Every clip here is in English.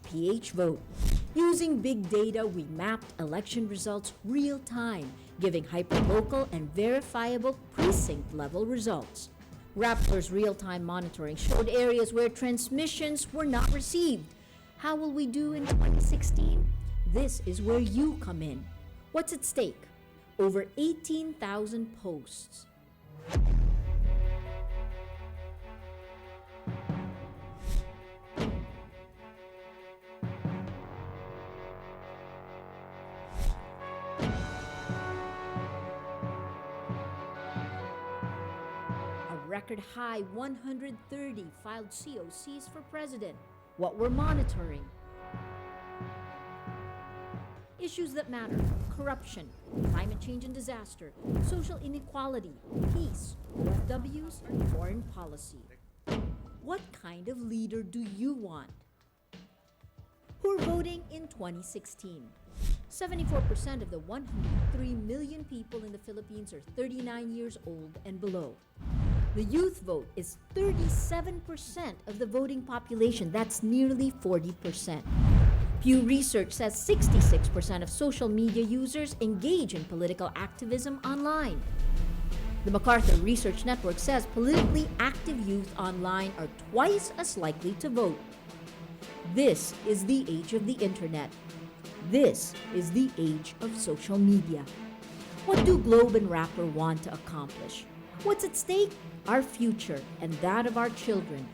PHVote. Using big data, we mapped election results real time, giving hyperlocal and verifiable precinct-level results. Rappler's real-time monitoring showed areas where transmissions were not received. How will we do in 2016? This is where you come in. What's at stake? Over 18,000 posts. Record high 130 filed COCs for president. What we're monitoring. Issues that matter: corruption, climate change and disaster, social inequality, peace, OFWs, and foreign policy. What kind of leader do you want? Who are voting in 2016? 74% of the 103 million people in the Philippines are 39 years old and below. The youth vote is 37% of the voting population. That's nearly 40%. Pew Research says 66% of social media users engage in political activism online. The MacArthur Research Network says politically active youth online are twice as likely to vote. This is the age of the internet. This is the age of social media. What do Globe and Rappler want to accomplish? What's at stake? Our future and that of our children.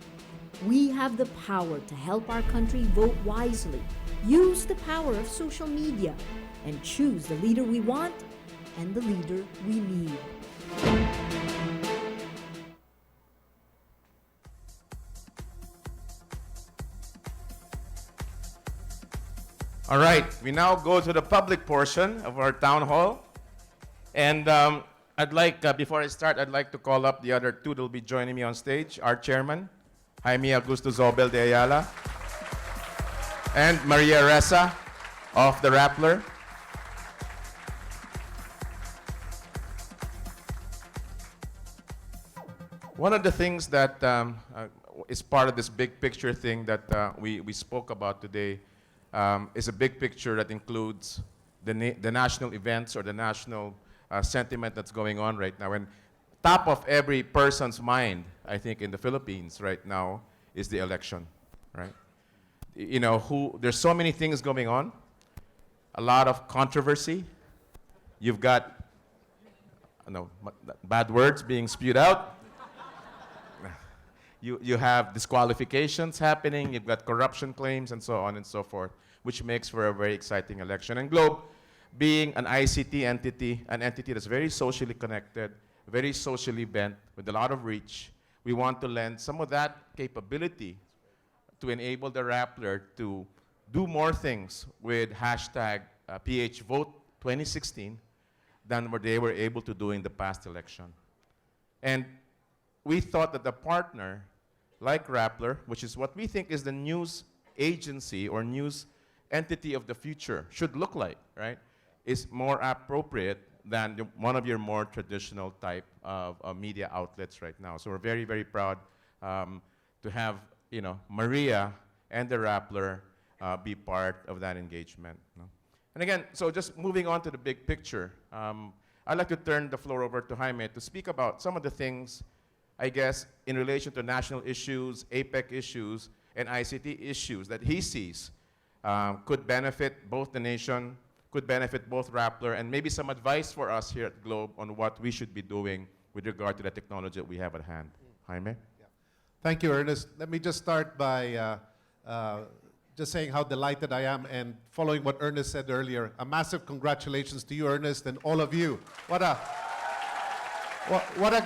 We have the power to help our country vote wisely, use the power of social media, and choose the leader we want and the leader we need. All right, we now go to the public portion of our town hall. And I'd like, before I start, I'd like to call up the other two that will be joining me on stage. Our chairman, Jaime Augusto Zobel de Ayala, and Maria Ressa of the Rappler. One of the things that is part of this big picture thing that we spoke about today is a big picture that includes the national events or the national sentiment that's going on right now. And top of every person's mind, I think, in the Philippines right now is the election, right? You know, there's so many things going on, a lot of controversy. You've got, bad words being spewed out. You have disqualifications happening, you've got corruption claims, and so on and so forth, which makes for a very exciting election. And Globe, being an ICT entity, an entity that's very socially connected, very socially bent, with a lot of reach, we want to lend some of that capability to enable the Rappler to do more things with hashtag PHVote 2016 than what they were able to do in the past election. And we thought that the partner like Rappler, which is what we think is the news agency or news entity of the future should look like, right, is more appropriate than one of your more traditional type of media outlets right now. So we're very, very proud to have, Maria and the Rappler be part of that engagement. And again, so just moving on to the big picture, I'd like to turn the floor over to Jaime to speak about some of the things, I guess, in relation to national issues, APEC issues, and ICT issues that he sees could benefit both the nation, could benefit both Rappler, and maybe some advice for us here at Globe on what we should be doing with regard to the technology that we have at hand. Jaime? Yeah. Thank you, Ernest. Let me just start by just saying how delighted I am, and following what Ernest said earlier, a massive congratulations to you, Ernest, and all of you. What a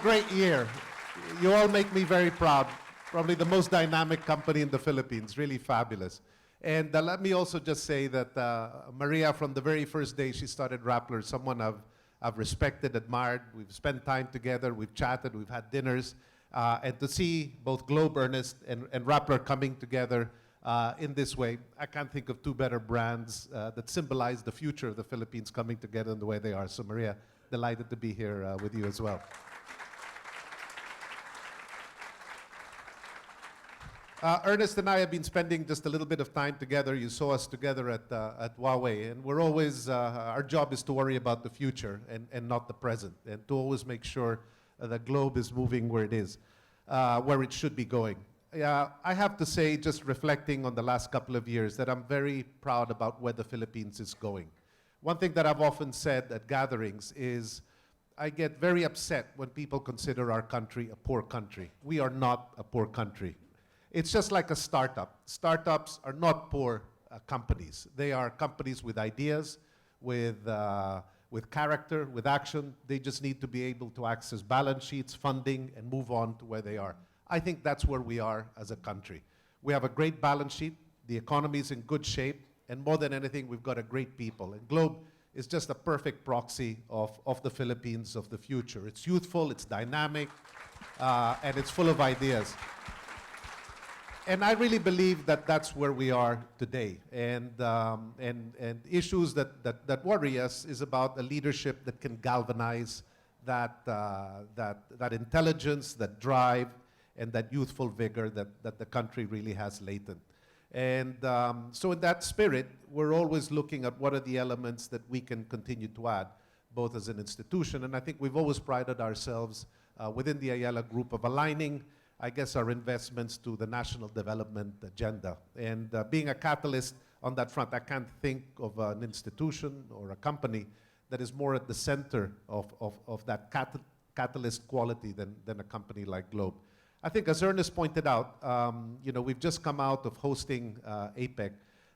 great year. You all make me very proud. Probably the most dynamic company in the Philippines, really fabulous. And let me also just say that Maria, from the very first day she started Rappler, someone I've respected, admired. We've spent time together, we've chatted, we've had dinners. And to see both Globe, Ernest, and Rappler coming together in this way, I can't think of two better brands that symbolize the future of the Philippines coming together in the way they are. So Maria, delighted to be here with you as well. Ernest and I have been spending just a little bit of time together. You saw us together at Huawei, and we're always, our job is to worry about the future and not the present, and to always make sure the globe is moving where it is, where it should be going. I have to say, just reflecting on the last couple of years, that I'm very proud about where the Philippines is going. One thing that I've often said at gatherings is I get very upset when people consider our country a poor country. We are not a poor country. It's just like a startup. Startups are not poor companies. They are companies with ideas, with character, with action. They just need to be able to access balance sheets, funding, and move on to where they are. I think that's where we are as a country. We have a great balance sheet. The economy is in good shape. And more than anything, we've got a great people. And Globe is just a perfect proxy of the Philippines of the future. It's youthful, it's dynamic, and it's full of ideas. And I really believe that that's where we are today. And issues that worry us is about a leadership that can galvanize that intelligence, that drive, and that youthful vigor that the country really has latent. And so in that spirit, we're always looking at what are the elements that we can continue to add, both as an institution, and I think we've always prided ourselves within the Ayala Group of aligning, I guess, our investments to the national development agenda. And being a catalyst on that front, I can't think of an institution or a company that is more at the center of that catalyst quality than a company like Globe. I think, as Ernest pointed out, we've just come out of hosting APEC.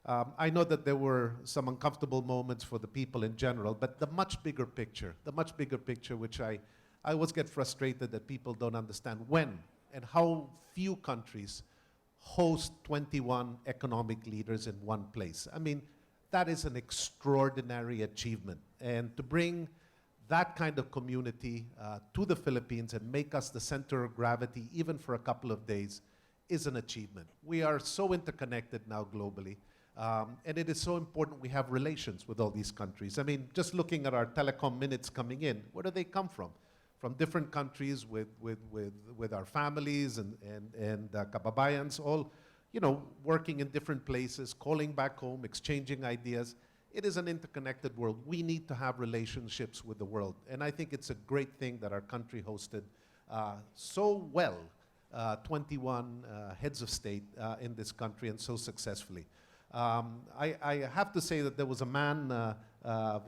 I know that there were some uncomfortable moments for the people in general, but the much bigger picture, which I always get frustrated that people don't understand when and how few countries host 21 economic leaders in one place. I mean, that is an extraordinary achievement. And to bring that kind of community to the Philippines and make us the center of gravity, even for a couple of days, is an achievement. We are so interconnected now globally, and it is so important we have relations with all these countries. I mean, just looking at our telecom minutes coming in, where do they come from? From different countries with our families and kababayans, all working in different places, calling back home, exchanging ideas. It is an interconnected world. We need to have relationships with the world. And I think it's a great thing that our country hosted so well 21 heads of state in this country, and so successfully. I have to say that there was a man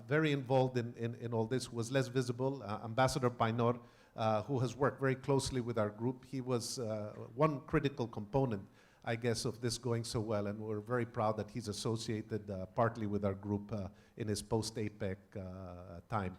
very involved in all this who was less visible, Ambassador Painor, who has worked very closely with our group. He was one critical component, I guess, of this going so well, and we're very proud that he's associated partly with our group in his post-APEC time.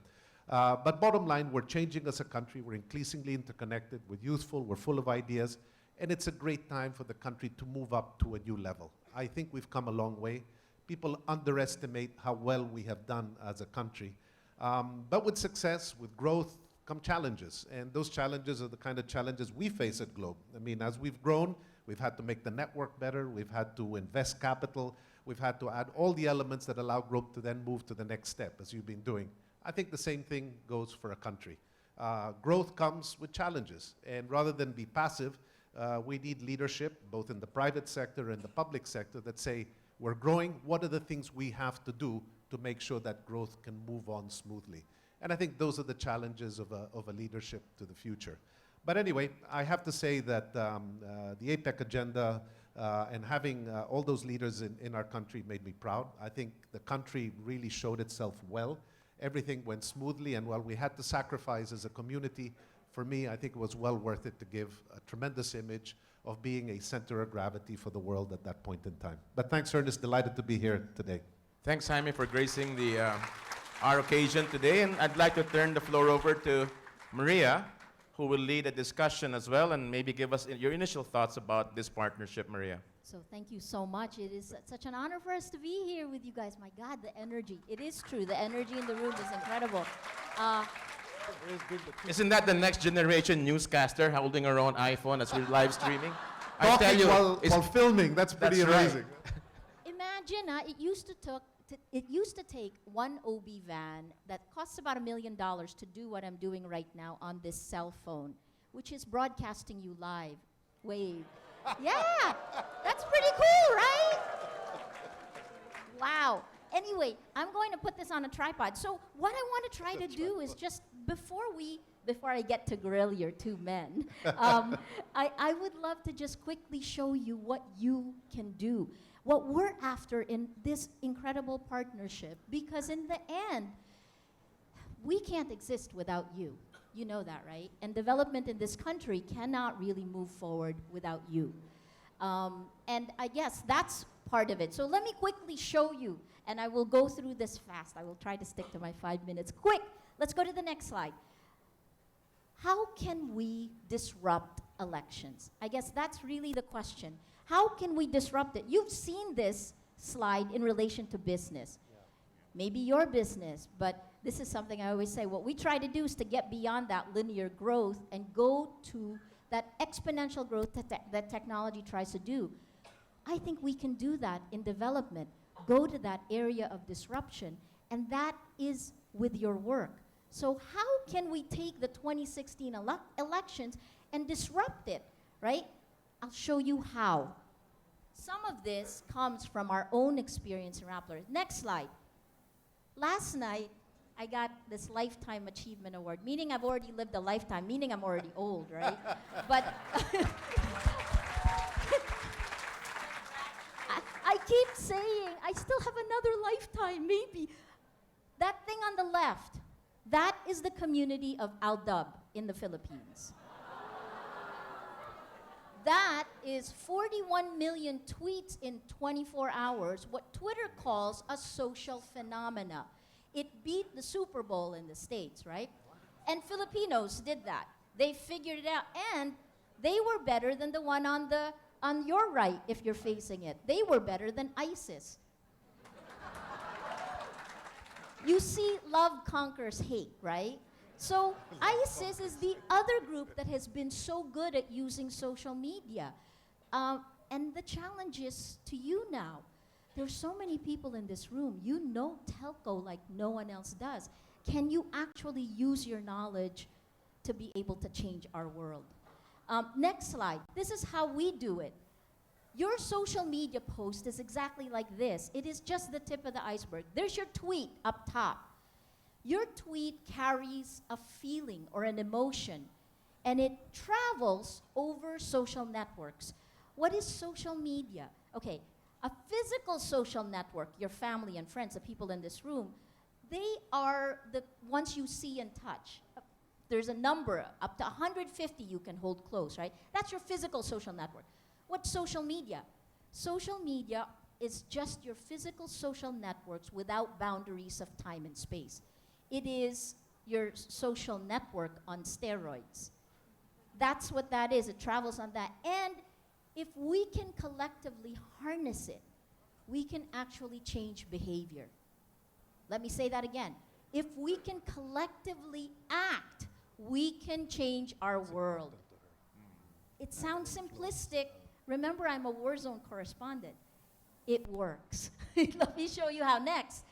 But bottom line, we're changing as a country. We're increasingly interconnected. We're youthful. We're full of ideas. And it's a great time for the country to move up to a new level. I think we've come a long way. People underestimate how well we have done as a country. But with success, with growth, come challenges. And those challenges are the kind of challenges we face at Globe. I mean, as we've grown, we've had to make the network better. We've had to invest capital. We've had to add all the elements that allow Globe to then move to the next step, as you've been doing. I think the same thing goes for a country. Growth comes with challenges. And rather than be passive, we need leadership, both in the private sector and the public sector, that say, we're growing. What are the things we have to do to make sure that growth can move on smoothly? And I think those are the challenges of a leadership to the future. But anyway, I have to say that the APEC agenda and having all those leaders in our country made me proud. I think the country really showed itself well. Everything went smoothly, and while we had to sacrifice as a community, for me, I think it was well worth it to give a tremendous image of being a center of gravity for the world at that point in time. But thanks, Ernest. Delighted to be here today. Thanks, Jaime, for gracing our occasion today. And I'd like to turn the floor over to Maria, who will lead a discussion as well, and maybe give us your initial thoughts about this partnership, Maria. So thank you so much. It is such an honor for us to be here with you guys. My God, the energy. It is true. The energy in the room is incredible. Isn't that the next generation newscaster holding her own iPhone as we're live streaming? I tell Talking you, while filming, that's pretty that's right. amazing. Imagine, it used to take one OB van that costs about $1 million to do what I'm doing right now on this cell phone, which is broadcasting you live. Wave. Yeah, that's pretty cool, right? Wow. Anyway, I'm going to put this on a tripod. So what I want to try to do is just before I get to grill your two men, I would love to just quickly show you what you can do, what we're after in this incredible partnership, because in the end, we can't exist without you. You know that, right? And development in this country cannot really move forward without you. And I guess that's part of it. So let me quickly show you, and I will go through this fast. I will try to stick to my 5 minutes. Quick, let's go to the next slide. How can we disrupt elections? I guess that's really the question. How can we disrupt it? You've seen this slide in relation to business. Maybe your business, but this is something I always say. What we try to do is to get beyond that linear growth and go to that exponential growth that technology tries to do. I think we can do that in development. Go to that area of disruption, and that is with your work. So how can we take the 2016 elections and disrupt it, right? I'll show you how. Some of this comes from our own experience in Rappler. Next slide. Last night, I got this Lifetime Achievement Award, meaning I've already lived a lifetime, meaning I'm already old, right? But I keep saying, I still have another lifetime, maybe. That thing on the left, that is the community of Aldab in the Philippines. That is 41 million tweets in 24 hours, what Twitter calls a social phenomena. It beat the Super Bowl in the States, right? And Filipinos did that. They figured it out, and they were better than the one on your right, if you're facing it. They were better than ISIS. You see, love conquers hate, right? So ISIS is the other group that has been so good at using social media. And the challenge is to you now. There's so many people in this room. You know telco like no one else does. Can you actually use your knowledge to be able to change our world? Next slide. This is how we do it. Your social media post is exactly like this. It is just the tip of the iceberg. There's your tweet up top. Your tweet carries a feeling or an emotion, and it travels over social networks. What is social media? Okay, a physical social network, your family and friends, the people in this room, they are the ones you see and touch. There's a number, up to 150 you can hold close, right? That's your physical social network. What's social media? Social media is just your physical social networks without boundaries of time and space. It is your social network on steroids. That's what that is. It travels on that. And if we can collectively harness it, we can actually change behavior. Let me say that again. If we can collectively act, we can change our world. It sounds simplistic. Remember, I'm a war zone correspondent. It works. Let me show you how. Next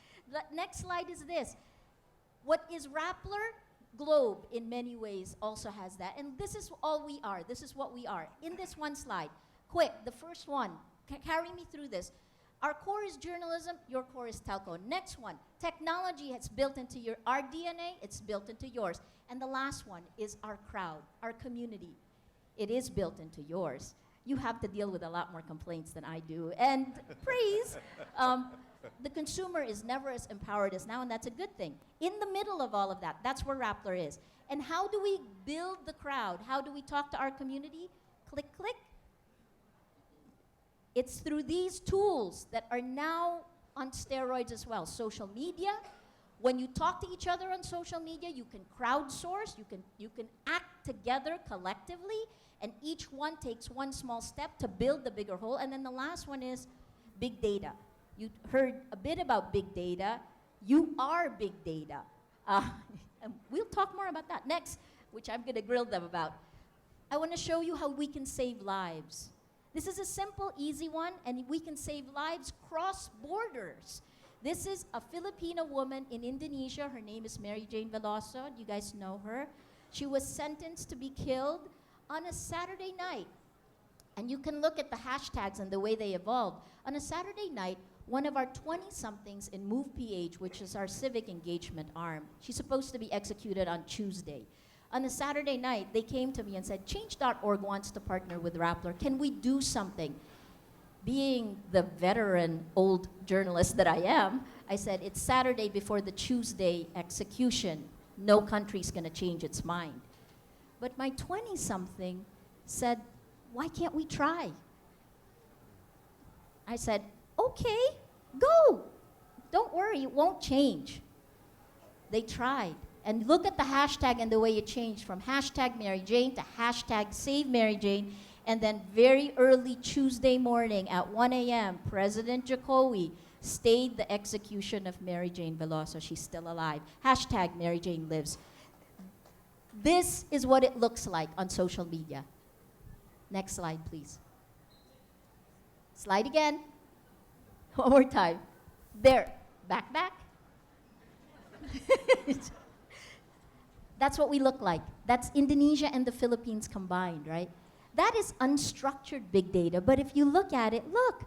slide is this. What is Rappler? Globe, in many ways, also has that. And this is all we are. This is what we are. In this one slide, quick, the first one, carry me through this. Our core is journalism, your core is telco. Next one, technology has built into our DNA, it's built into yours. And the last one is our crowd, our community. It is built into yours. You have to deal with a lot more complaints than I do. And praise, the consumer is never as empowered as now, and that's a good thing. In the middle of all of that, that's where Rappler is. And how do we build the crowd? How do we talk to our community? Click, click. It's through these tools that are now on steroids as well. Social media. When you talk to each other on social media, you can crowdsource, you can act together collectively, and each one takes one small step to build the bigger whole. And then the last one is big data. You heard a bit about big data. You are big data. And we'll talk more about that next, which I'm going to grill them about. I want to show you how we can save lives. This is a simple, easy one, and we can save lives cross borders. This is a Filipino woman in Indonesia. Her name is Mary Jane Veloso. You guys know her. She was sentenced to be killed on a Saturday night. And you can look at the hashtags and the way they evolved. On a Saturday night, one of our 20-somethings in Move PH, which is our civic engagement arm, she's supposed to be executed on Tuesday. On a Saturday night, they came to me and said, Change.org wants to partner with Rappler. Can we do something? Being the veteran old journalist that I am, I said, it's Saturday before the Tuesday execution. No country's going to change its mind. But my 20-something said, why can't we try? I said, okay, go. Don't worry, it won't change. They tried. And look at the hashtag and the way it changed from hashtag Mary Jane to hashtag Save Mary Jane. And then very early Tuesday morning at 1 a.m., President Jokowi stayed the execution of Mary Jane Veloso. She's still alive. Hashtag Mary Jane lives. This is what it looks like on social media. Next slide, please. Slide again. One more time. There. Back. That's what we look like. That's Indonesia and the Philippines combined, right? That is unstructured big data, but if you look at it, look,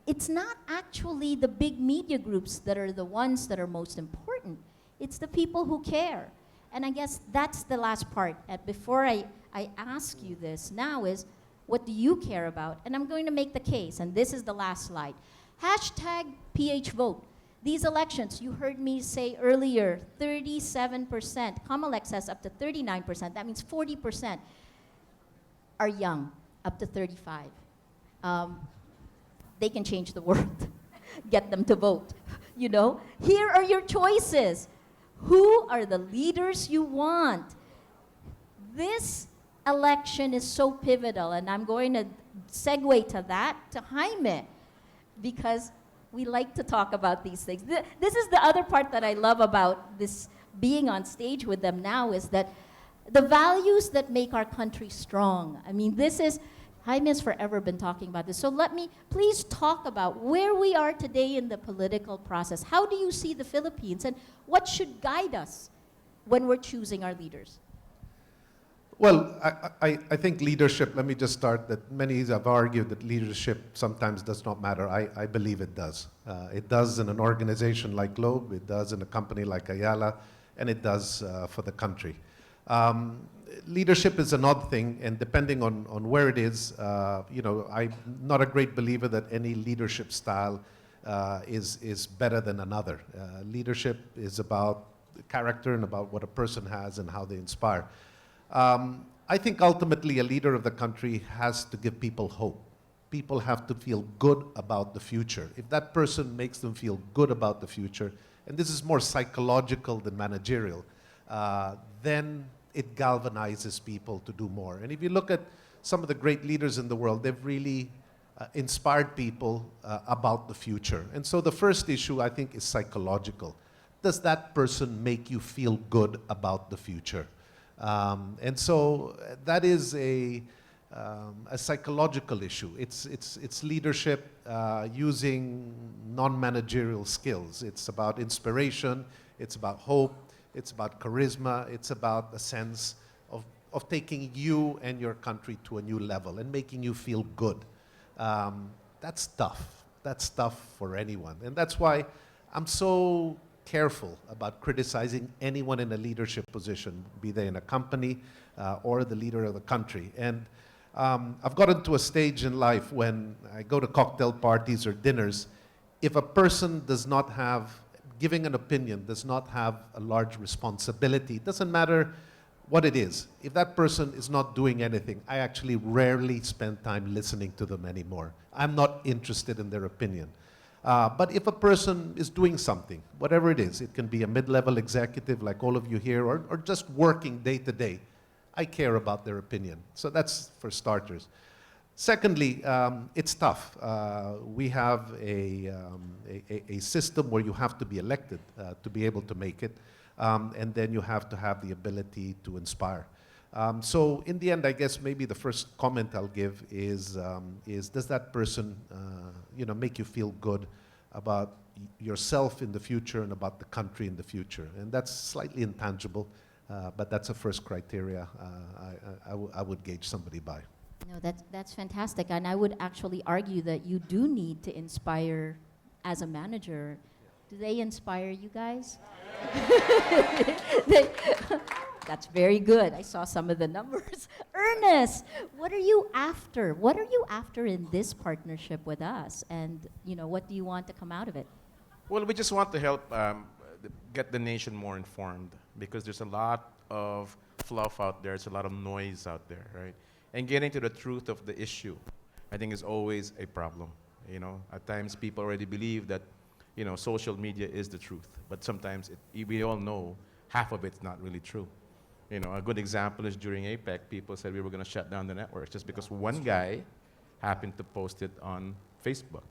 it's not actually the big media groups that are the ones that are most important. It's the people who care. And I guess that's the last part. Before I ask you this now is, what do you care about? And I'm going to make the case, and this is the last slide. Hashtag PHVote. These elections, you heard me say earlier, 37%. Comelec says up to 39%. That means 40% are young, up to 35. They can change the world. Get them to vote. You know, here are your choices. Who are the leaders you want? This election is so pivotal, and I'm going to segue to that, to Jaime, because we like to talk about these things. This is the other part that I love about this being on stage with them now, is that the values that make our country strong. I mean, Jaime has forever been talking about this. So let me please talk about where we are today in the political process. How do you see the Philippines, and what should guide us when we're choosing our leaders? Well, I think leadership, let me just start that many have argued that leadership sometimes does not matter. I believe it does. It does in an organization like Globe, it does in a company like Ayala, and it does for the country. Leadership is an odd thing, and depending on where it is, I'm not a great believer that any leadership style is better than another. Leadership is about character and about what a person has and how they inspire. I think ultimately a leader of the country has to give people hope. People have to feel good about the future. If that person makes them feel good about the future, and this is more psychological than managerial, then it galvanizes people to do more. And if you look at some of the great leaders in the world, they've really inspired people about the future. And so the first issue, I think, is psychological. Does that person make you feel good about the future? And so that is a psychological issue. It's leadership using non-managerial skills. It's about inspiration, it's about hope, it's about charisma, it's about a sense of taking you and your country to a new level and making you feel good. That's tough. That's tough for anyone. And that's why I'm so careful about criticizing anyone in a leadership position, be they in a company or the leader of the country. And I've gotten to a stage in life when I go to cocktail parties or dinners, if a person does not have, giving an opinion, does not have a large responsibility, it doesn't matter what it is. If that person is not doing anything, I actually rarely spend time listening to them anymore. I'm not interested in their opinion. But if a person is doing something, whatever it is, it can be a mid-level executive like all of you here, or just working day to day, I care about their opinion. So that's for starters. Secondly, it's tough. We have a system where you have to be elected to be able to make it, and then you have to have the ability to inspire. So in the end, I guess maybe the first comment I'll give is does that person make you feel good about yourself in the future and about the country in the future? And that's slightly intangible, but that's a first criteria I would gauge somebody by. No, that's fantastic. And I would actually argue that you do need to inspire as a manager. Do they inspire you guys? They- that's very good. I saw some of the numbers. Ernest, what are you after? What are you after in this partnership with us? And what do you want to come out of it? Well, we just want to help get the nation more informed because there's a lot of fluff out there, there's a lot of noise out there, right? And getting to the truth of the issue, I think, is always a problem. At times people already believe that, social media is the truth, but sometimes we all know half of it's not really true. A good example is during APEC, people said we were going to shut down the network just because one guy happened to post it on Facebook.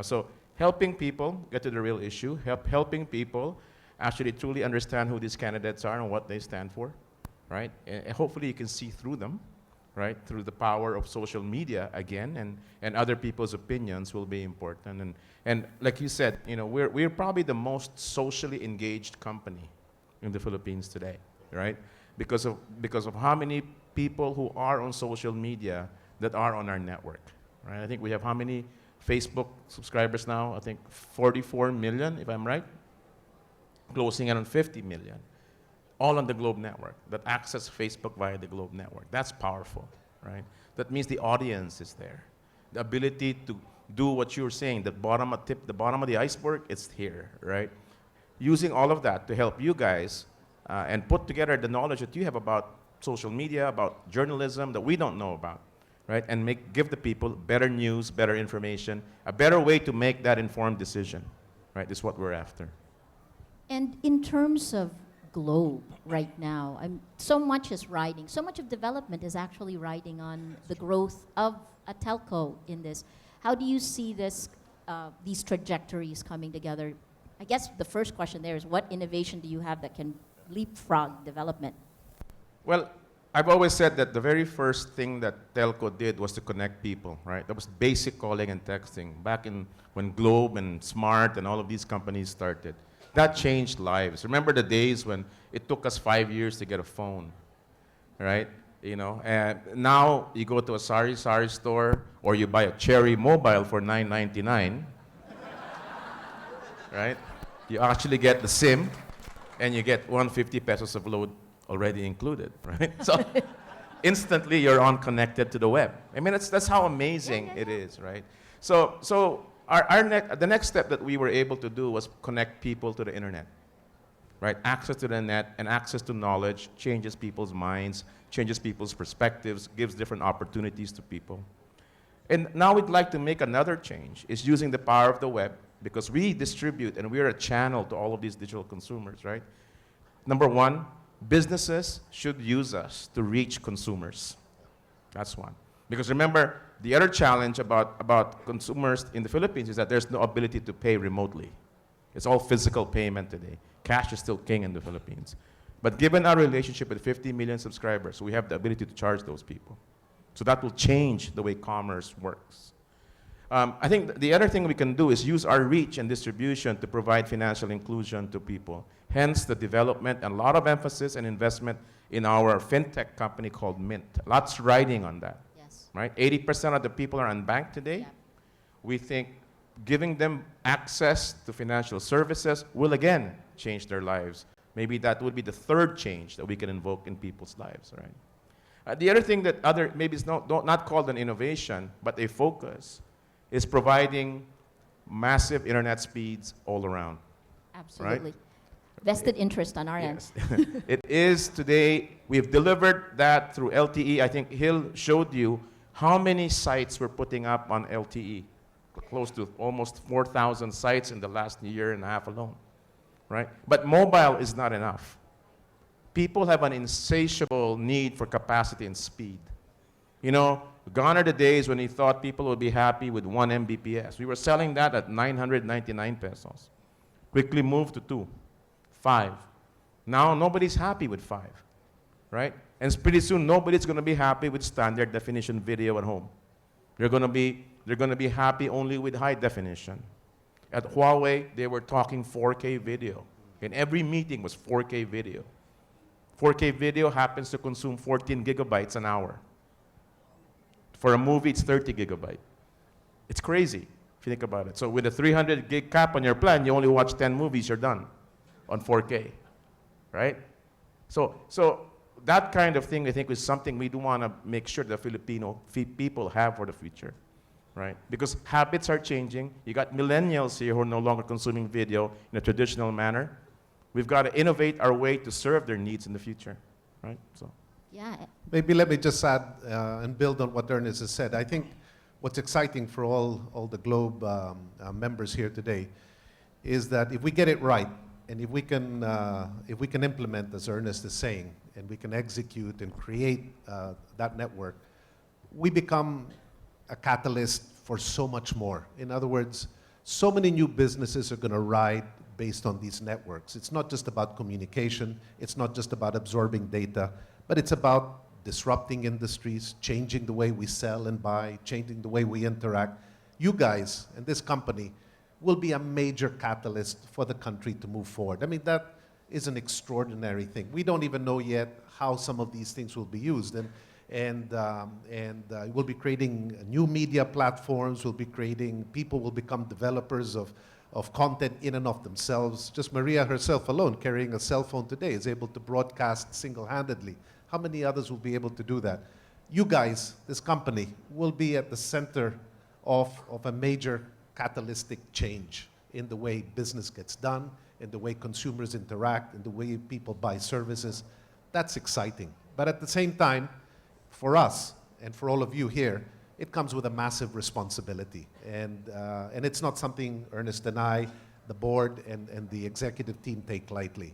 So helping people get to the real issue, helping people actually truly understand who these candidates are and what they stand for, right? And hopefully you can see through them, right? Through the power of social media again, and other people's opinions will be important. And like you said, we're probably the most socially engaged company in the Philippines today, right? Because of how many people who are on social media that are on our network, right? I think we have how many Facebook subscribers now? I think 44 million, if I'm right, closing in on 50 million, all on the Globe Network that access Facebook via the Globe Network. That's powerful, right? That means the audience is there. The ability to do what you're saying, the bottom of the iceberg, it's here, right? Using all of that to help you guys and put together the knowledge that you have about social media, about journalism that we don't know about, right? And give the people better news, better information, a better way to make that informed decision, right? Is what we're after. And in terms of Globe right now, so much of development is actually riding on the growth of a telco in this. How do you see these trajectories coming together? I guess the first question there is, what innovation do you have that can leapfrog development? Well, I've always said that the very first thing that telco did was to connect people, right? That was basic calling and texting back when Globe and Smart and all of these companies started. That changed lives. Remember the days when it took us 5 years to get a phone, right? And now you go to a sari store or you buy a Cherry Mobile for $9.99, right? You actually get the SIM and you get 150 pesos of load already included, right? So instantly you're on connected to the web. I mean, that's how amazing it is, right? So the next step that we were able to do was connect people to the internet, right? Access to the net and access to knowledge changes people's minds, changes people's perspectives, gives different opportunities to people. And now we'd like to make another change, is using the power of the web, because we distribute and we're a channel to all of these digital consumers, right? Number one, businesses should use us to reach consumers. That's one. Because remember, the other challenge about consumers in the Philippines is that there's no ability to pay remotely. It's all physical payment today. Cash is still king in the Philippines. But given our relationship with 50 million subscribers, we have the ability to charge those people. So that will change the way commerce works. I think the other thing we can do is use our reach and distribution to provide financial inclusion to people. Hence the development and a lot of emphasis and investment in our fintech company called Mint. Lots riding on that. Yes. Right? 80% of the people are unbanked today. Yeah. We think giving them access to financial services will again change their lives. Maybe that would be the third change that we can invoke in people's lives, right? The other thing that maybe is not called an innovation, but a focus, is providing massive internet speeds all around. Absolutely. Vested interest on our Yes. end. It is today, we've delivered that through LTE. I think Hill showed you how many sites we're putting up on LTE. Close to almost 4,000 sites in the last year and a half alone, right? But mobile is not enough. People have an insatiable need for capacity and speed. Gone are the days when he thought people would be happy with 1 Mbps. We were selling that at 999 pesos. Quickly moved to 2, 5. Now nobody's happy with 5, right? And pretty soon nobody's going to be happy with standard definition video at home. They're going to be happy only with high definition. At Huawei, they were talking 4K video. In every meeting was 4K video. 4K video happens to consume 14 gigabytes an hour. For a movie, it's 30 gigabyte. It's crazy if you think about it. So with a 300 gig cap on your plan, you only watch 10 movies, you're done on 4K, right? So that kind of thing, I think, is something we do want to make sure the Filipino people have for the future, right? Because habits are changing. You got millennials here who are no longer consuming video in a traditional manner. We've got to innovate our way to serve their needs in the future, right? So. Yeah. Maybe let me just add and build on what Ernest has said. I think what's exciting for all the Globe members here today is that if we get it right, and if we can implement, as Ernest is saying, and we can execute and create that network, we become a catalyst for so much more. In other words, so many new businesses are going to ride based on these networks. It's not just about communication, it's not just about absorbing data, but it's about disrupting industries, changing the way we sell and buy, changing the way we interact. You guys and this company will be a major catalyst for the country to move forward. I mean, that is an extraordinary thing. We don't even know yet how some of these things will be used. We'll be creating new media platforms, people will become developers of content in and of themselves. Just Maria herself alone, carrying a cell phone today, is able to broadcast single-handedly. How many others will be able to do that? You guys, this company, will be at the center of a major catalytic change in the way business gets done, in the way consumers interact, in the way people buy services. That's exciting. But at the same time, for us and for all of you here, it comes with a massive responsibility. And it's not something Ernest and I, the board and the executive team take lightly.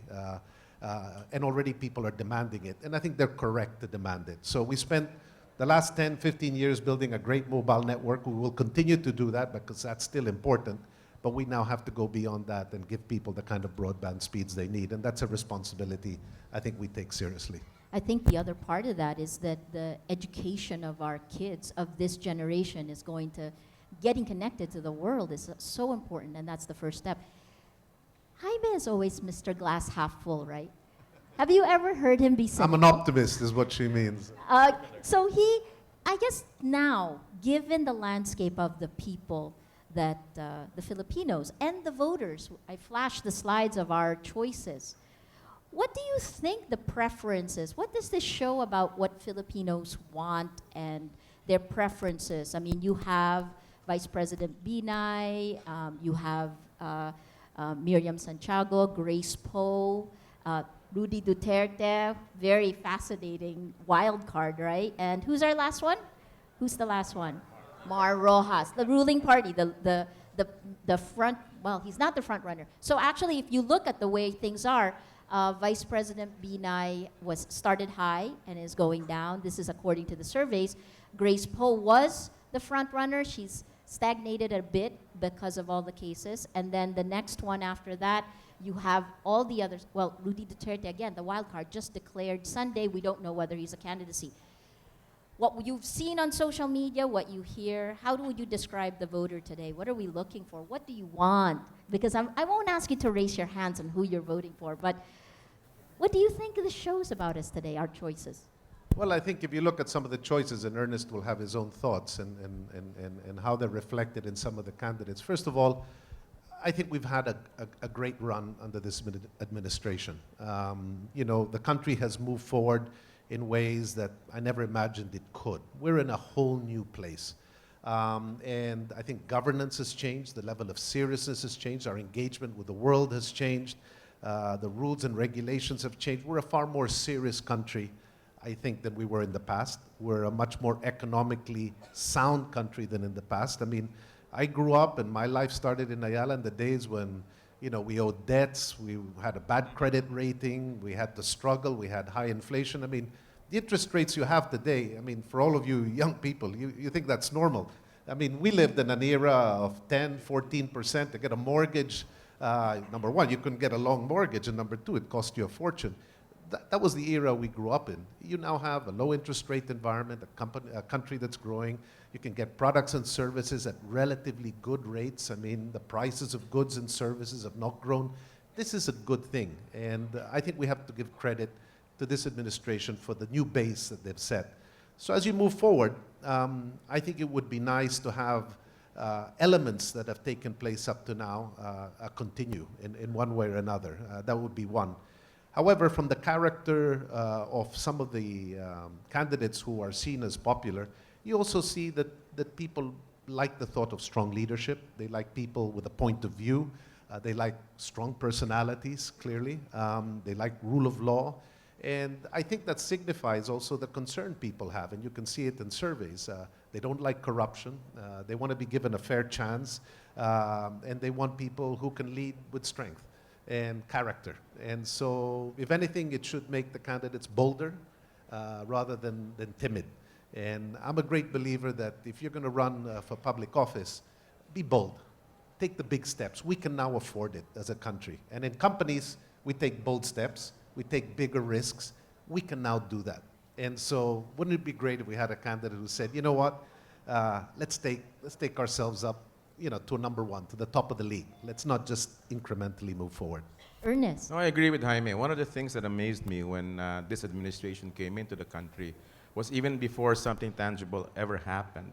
And already people are demanding it. And I think they're correct to demand it. So we spent the last 10, 15 years building a great mobile network. We will continue to do that because that's still important. But we now have to go beyond that and give people the kind of broadband speeds they need. And that's a responsibility I think we take seriously. I think the other part of that is that the education of our kids, of this generation, is going to, getting connected to the world is so important, and that's the first step. Jaime is always Mr. Glass half full, right? Have you ever heard him be cynical? I'm an optimist, is what she means. So I guess now, given the landscape of the people that the Filipinos and the voters, I flashed the slides of our choices. What do you think the preference is? What does this show about what Filipinos want and their preferences? I mean, you have Vice President Binay, you have Miriam Santiago, Grace Poe, Rudy Duterte, very fascinating wild card, right? And who's our last one? Who's the last one? Mar Rojas, the ruling party, the front, well, he's not the front runner. So actually, if you look at the way things are, Vice President Binay was started high and is going down. This is according to the surveys. Grace Poe was the front runner. She's stagnated a bit because of all the cases. And then the next one after that, you have all the others. Well, Rudy Duterte, again, the wild card, just declared Sunday. We don't know whether he's a candidacy. What you've seen on social media, what you hear, how would you describe the voter today? What are we looking for? What do you want? Because I won't ask you to raise your hands on who you're voting for, but what do you think this shows about us today, our choices? Well, I think if you look at some of the choices, and Ernest will have his own thoughts and how they're reflected in some of the candidates. First of all, I think we've had a great run under this administration. You know, the country has moved forward in ways that I never imagined it could. We're in a whole new place. And I think governance has changed, the level of seriousness has changed, our engagement with the world has changed, the rules and regulations have changed. We're a far more serious country, I think, than we were in the past. We're a much more economically sound country than in the past. I mean, I grew up and my life started in Ayala in the days when, you know, we owed debts, we had a bad credit rating, we had to struggle, we had high inflation. I mean, the interest rates you have today, I mean, for all of you young people, you think that's normal. I mean, we lived in an era of 10, 14% to get a mortgage. Number one, you couldn't get a long mortgage, and number two, it cost you a fortune. That was the era we grew up in. You now have a low interest rate environment, a country that's growing. You can get products and services at relatively good rates. I mean, the prices of goods and services have not grown. This is a good thing, and I think we have to give credit to this administration for the new base that they've set. So as you move forward, I think it would be nice to have elements that have taken place up to now continue in one way or another. That would be one. However, from the character of some of the candidates who are seen as popular, you also see that people like the thought of strong leadership. They like people with a point of view. They like strong personalities, clearly. They like rule of law. And I think that signifies also the concern people have, and you can see it in surveys. They don't like corruption. They want to be given a fair chance, and they want people who can lead with strength and character. And so, if anything, it should make the candidates bolder rather than timid. And I'm a great believer that if you're going to run for public office, be bold. Take the big steps. We can now afford it as a country. And in companies, we take bold steps. We take bigger risks. We can now do that. And so, wouldn't it be great if we had a candidate who said, you know what, let's take ourselves up, to number one, to the top of the league. Let's not just incrementally move forward. Ernest. No, I agree with Jaime. One of the things that amazed me when this administration came into the country was even before something tangible ever happened,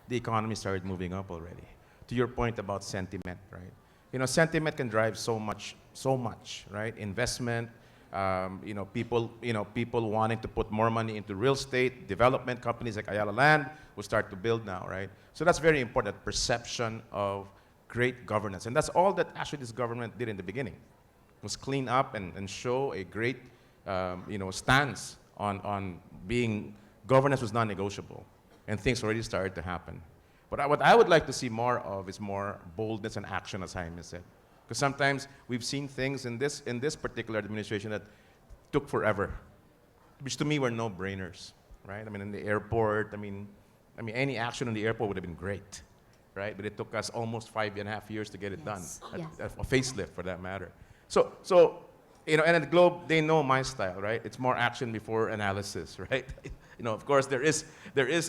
the economy started moving up already. To your point about sentiment, right? Sentiment can drive so much, right? Investment, people wanting to put more money into real estate, development companies like Ayala Land will start to build now, right? So that's very important, perception of great governance. And that's all that actually this government did in the beginning, was clean up and show a great, stance on being, governance was non-negotiable, and things already started to happen. But what I would like to see more of is more boldness and action, as Jaime said. Because sometimes we've seen things in this particular administration that took forever, which to me were no-brainers, right? I mean, in the airport, I mean, any action in the airport would have been great, right? But it took us almost 5.5 years to get it done, a facelift for that matter. So and at the Globe, they know my style, right? It's more action before analysis, right? Of course, there is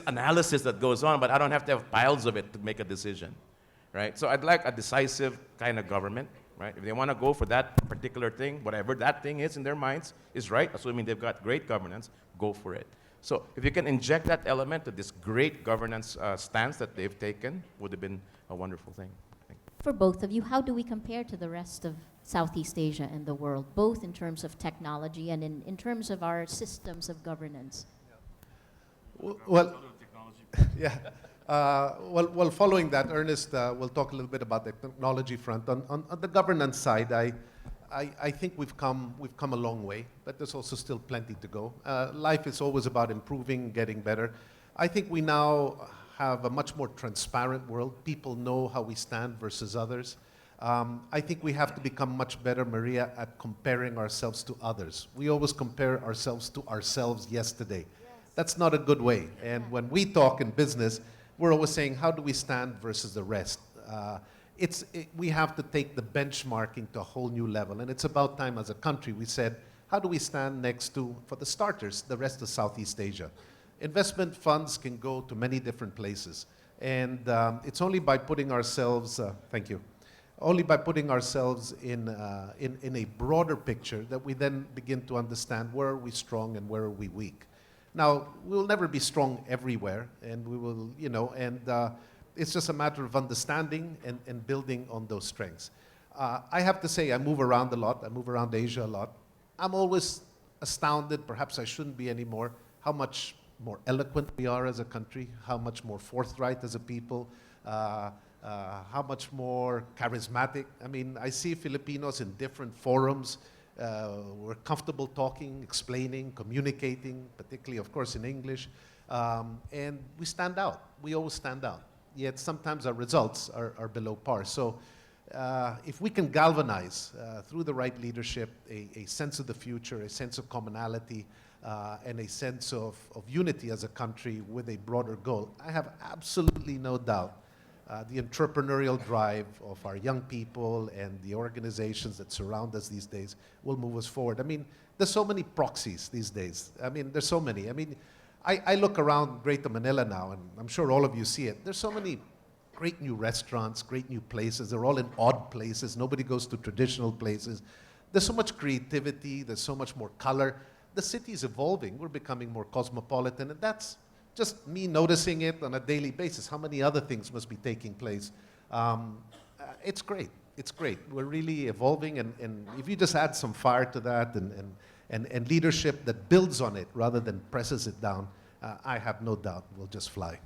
analysis that goes on, but I don't have to have piles of it to make a decision, right? So I'd like a decisive kind of government, right? If they want to go for that particular thing, whatever that thing is in their minds is right, assuming they've got great governance, go for it. So if you can inject that element to this great governance stance that they've taken, would have been a wonderful thing. I think. For both of you, how do we compare to the rest of Southeast Asia and the world, both in terms of technology and in terms of our systems of governance? Well, yeah. Well, following that, Ernest will talk a little bit about the technology front. On the governance side, I think we've come a long way, but there's also still plenty to go. Life is always about improving, getting better. I think we now have a much more transparent world. People know how we stand versus others. I think we have to become much better, Maria, at comparing ourselves to others. We always compare ourselves to ourselves yesterday. That's not a good way. And when we talk in business, we're always saying, how do we stand versus the rest? We have to take the benchmarking to a whole new level. And it's about time as a country we said, how do we stand next to, for the starters, the rest of Southeast Asia? Investment funds can go to many different places. And it's only by putting ourselves, thank you, only by putting ourselves in a broader picture that we then begin to understand where are we strong and where are we weak. Now, we'll never be strong everywhere, and we will, it's just a matter of understanding and building on those strengths. I have to say, I move around a lot. I move around Asia a lot. I'm always astounded, perhaps I shouldn't be anymore, how much more eloquent we are as a country, how much more forthright as a people, how much more charismatic. I mean, I see Filipinos in different forums. We're comfortable talking, explaining, communicating, particularly, of course, in English. And we stand out. We always stand out. Yet sometimes our results are below par. So if we can galvanize through the right leadership a sense of the future, a sense of commonality, and a sense of unity as a country with a broader goal, I have absolutely no doubt the entrepreneurial drive of our young people and the organizations that surround us these days will move us forward. I mean, there's so many proxies these days. I mean, there's so many. I mean, I look around Greater Manila now, and I'm sure all of you see it. There's so many great new restaurants, great new places. They're all in odd places. Nobody goes to traditional places. There's so much creativity. There's so much more color. The city's evolving. We're becoming more cosmopolitan, and that's just me noticing it on a daily basis. How many other things must be taking place? It's great. It's great. We're really evolving, and if you just add some fire to that and leadership that builds on it rather than presses it down, I have no doubt we'll just fly.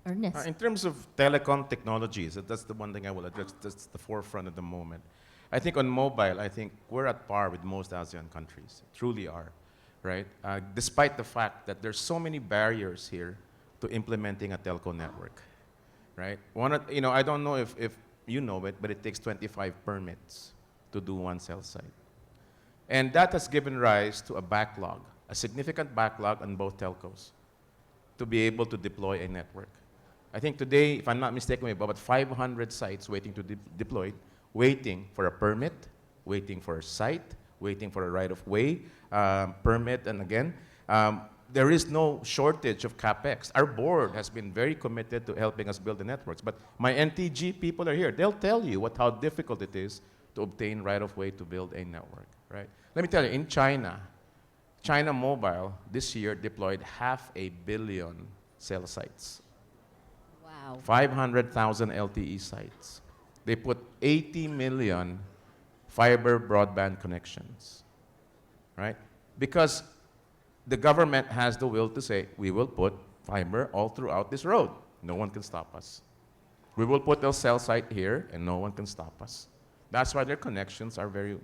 Ernest. In terms of telecom technologies, that's the one thing I will address. That's the forefront at the moment. I think on mobile, I think we're at par with most ASEAN countries. Truly are, right? Despite the fact that there's so many barriers here to implementing a telco network, right? I don't know if you know it, but it takes 25 permits to do one cell site. And that has given rise to a backlog, a significant backlog on both telcos to be able to deploy a network. I think today, if I'm not mistaken, we have about 500 sites waiting to deploy, waiting for a permit, waiting for a site, waiting for a right-of-way permit, and again, there is no shortage of CapEx. Our board has been very committed to helping us build the networks, but my NTG people are here. They'll tell you how difficult it is to obtain right-of-way to build a network, right? Let me tell you, in China Mobile this year deployed 500 million cell sites. Wow. 500,000 LTE sites. They put 80 million fiber broadband connections, right? Because the government has the will to say, we will put fiber all throughout this road. No one can stop us. We will put a cell site here, and no one can stop us. That's why their connections are very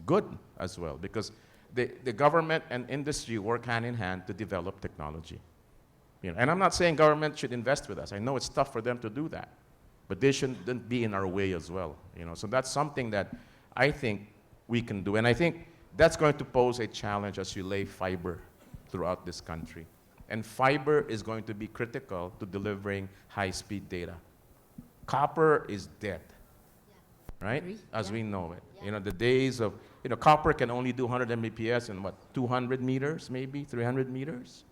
good as well, because the government and industry work hand in hand to develop technology. And I'm not saying government should invest with us. I know it's tough for them to do that, but they shouldn't be in our way as well. So that's something that I think we can do, and I think that's going to pose a challenge as you lay fiber throughout this country. And fiber is going to be critical to delivering high-speed data. Copper is dead, right? Agree. As Yeah. we know it. Yeah. The days of, copper can only do 100 Mbps in 200 meters, maybe 300 meters?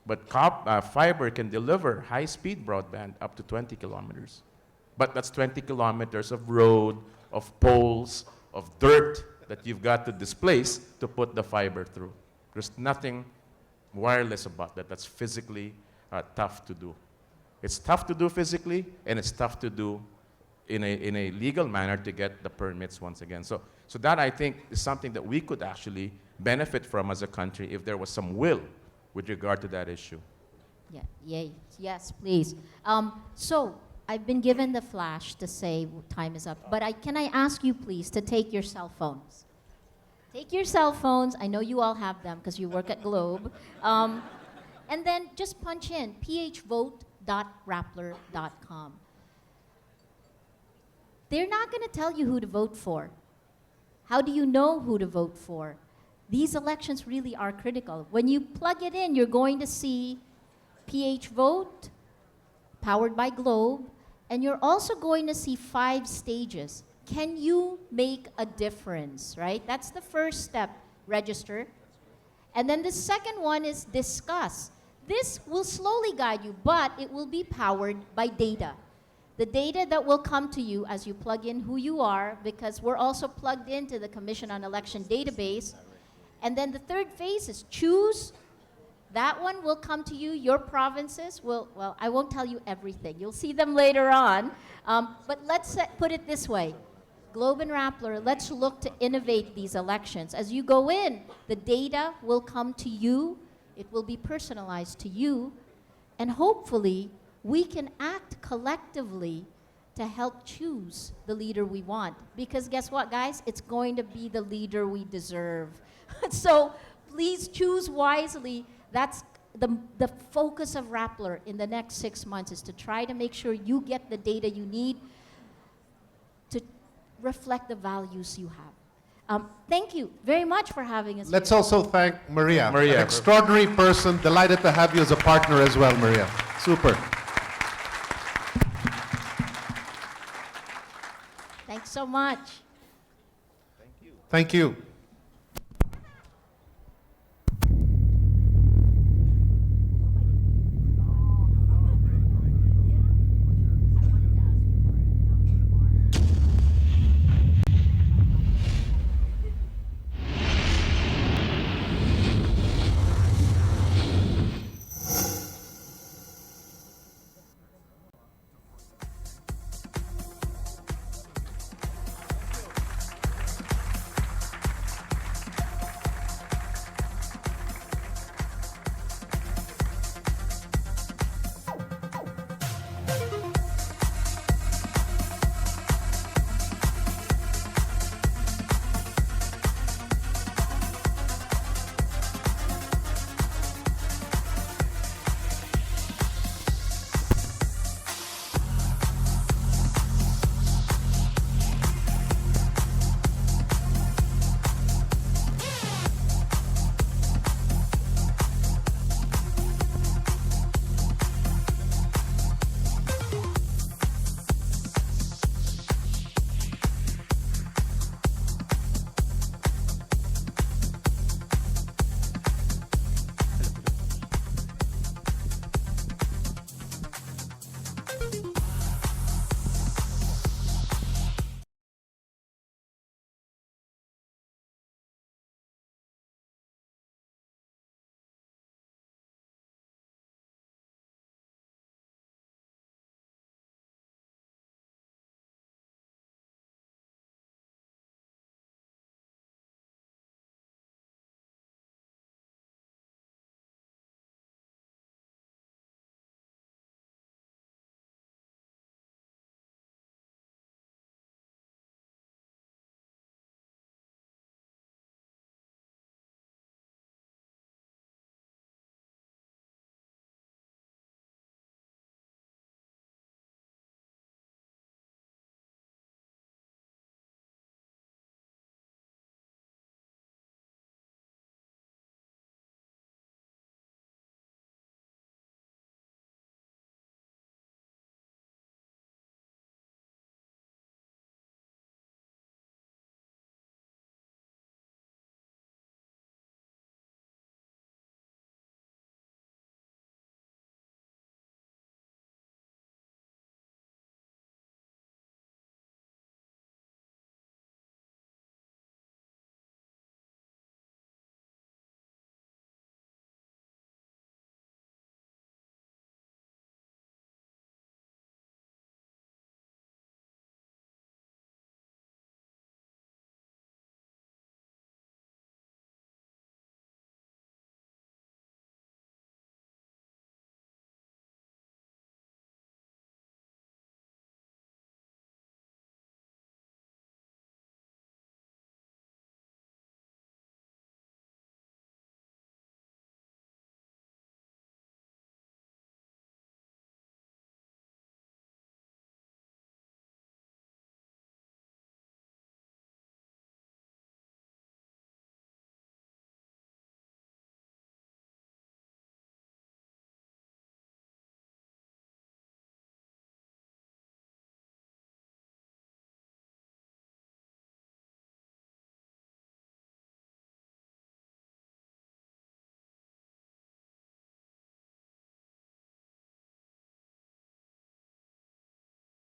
But fiber can deliver high-speed broadband up to 20 kilometers. But that's 20 kilometers of road, of poles, of dirt that you've got to displace to put the fiber through. There's nothing wireless about that. That's physically tough to do. It's tough to do physically, and it's tough to do in a legal manner to get the permits once again. So that, I think, is something that we could actually benefit from as a country if there was some will with regard to that issue. Yeah, yay. Yes, please. So I've been given the flash to say time is up, but can I ask you, please, to take your cell phones? Take your cell phones. I know you all have them because you work at Globe. And then just punch in phvote.rappler.com. They're not going to tell you who to vote for. How do you know who to vote for? These elections really are critical. When you plug it in, you're going to see PHVote, powered by Globe, and you're also going to see 5 stages. Can you make a difference, right? That's the first step, register. And then the second one is discuss. This will slowly guide you, but it will be powered by data. The data that will come to you as you plug in who you are, because we're also plugged into the Commission on Election database. And then the third phase is choose. That one will come to you. Your provinces will, well, I won't tell you everything. You'll see them later on. But let's put it this way. Globe and Rappler, let's look to innovate these elections. As you go in, the data will come to you. It will be personalized to you. And hopefully, we can act collectively to help choose the leader we want. Because guess what, guys? It's going to be the leader we deserve. So please choose wisely. That's the focus of Rappler in the next 6 months, is to try to make sure you get the data you need to reflect the values you have. Thank you very much for having us Let's here. also thank Maria. Maria. An extraordinary person. Delighted to have you as a partner as well, Maria. Super. Thanks so much. Thank you.